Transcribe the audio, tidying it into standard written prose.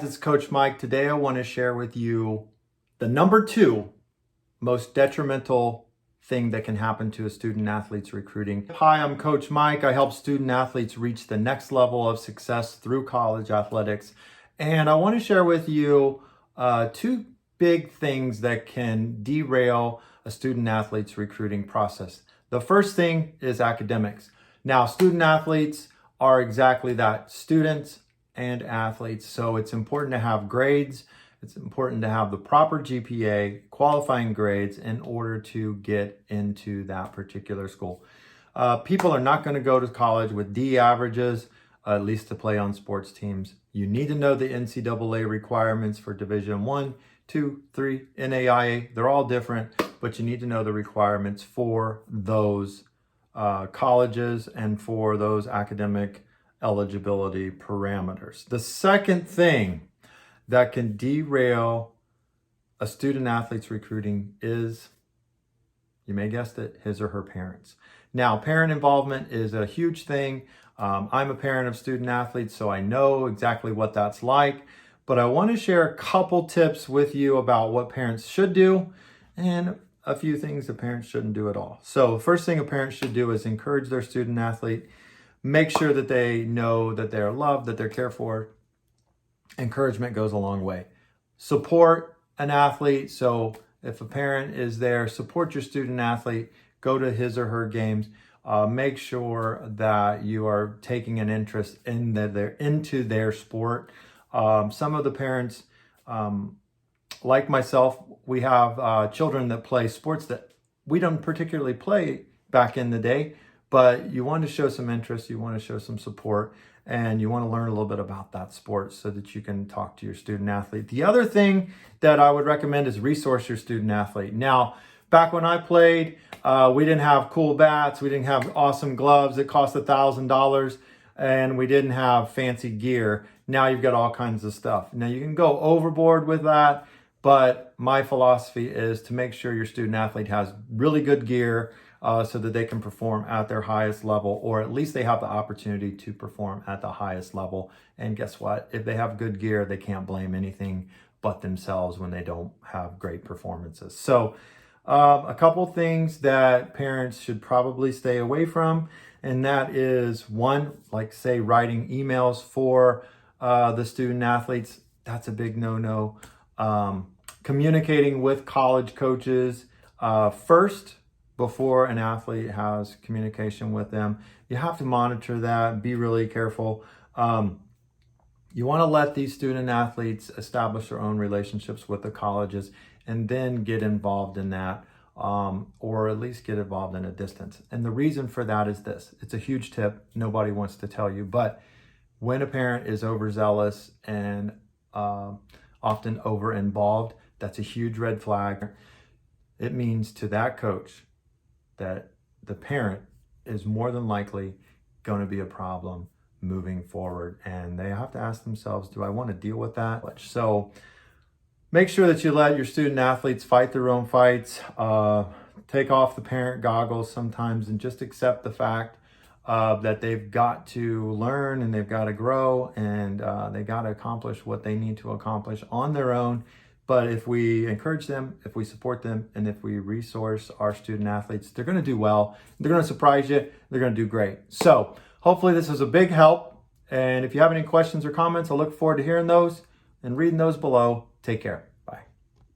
It's Coach Mike. Today I want to share with you the number 2 most detrimental thing that can happen to a student athlete's recruiting. Hi, I'm Coach Mike. I help student athletes reach the next level of success through college athletics. And I want to share with you 2 big things that can derail a student athlete's recruiting process. The first thing is academics. Now, student athletes are exactly that, students and athletes. So it's important to have grades. It's important to have the proper GPA, qualifying grades in order to get into that particular school. People are not going to go to college with D averages, at least to play on sports teams. You need to know the NCAA requirements for Division 1, 2, 3, NAIA. They're all different, but you need to know the requirements for those colleges and for those academic eligibility parameters. The second thing that can derail a student athlete's recruiting is, you may guess it, his or her parents. Now, parent involvement is a huge thing. I'm a parent of student athletes, so I know exactly what that's like, but I want to share a couple tips with you about what parents should do and a few things that parents shouldn't do at all. So the first thing a parent should do is encourage their student athlete. Make sure that they know that they're loved, that they're cared for. Encouragement goes a long way. Support an athlete. So if a parent is there, support your student athlete. Go to his or her games. Make sure that you are taking an interest into their sport. Some of the parents, like myself, we have children that play sports that we don't particularly play back in the day. But you want to show some interest, you want to show some support, and you want to learn a little bit about that sport so that you can talk to your student athlete. The other thing that I would recommend is resource your student athlete. Now, back when I played, we didn't have cool bats, we didn't have awesome gloves that cost $1,000, and we didn't have fancy gear. Now you've got all kinds of stuff. Now you can go overboard with that, but my philosophy is to make sure your student athlete has really good gear, so that they can perform at their highest level, or at least they have the opportunity to perform at the highest level. And guess what? If they have good gear, they can't blame anything but themselves when they don't have great performances. So a couple things that parents should probably stay away from, and that is one, like say writing emails for the student athletes. That's a big no-no. Communicating with college coaches first, before an athlete has communication with them. You have to monitor that, be really careful. You want to let these student athletes establish their own relationships with the colleges and then get involved in that, or at least get involved in a distance. And the reason for that is this. It's a huge tip. Nobody wants to tell you, but when a parent is overzealous and often over-involved, that's a huge red flag. It means to that coach that the parent is more than likely going to be a problem moving forward. And they have to ask themselves, do I want to deal with that? So make sure that you let your student athletes fight their own fights. Take off the parent goggles sometimes and just accept the fact that they've got to learn and they've got to grow and they got to accomplish what they need to accomplish on their own. But if we encourage them, if we support them, and if we resource our student athletes, they're going to do well. They're going to surprise you. They're going to do great. So hopefully this was a big help. And if you have any questions or comments, I look forward to hearing those and reading those below. Take care.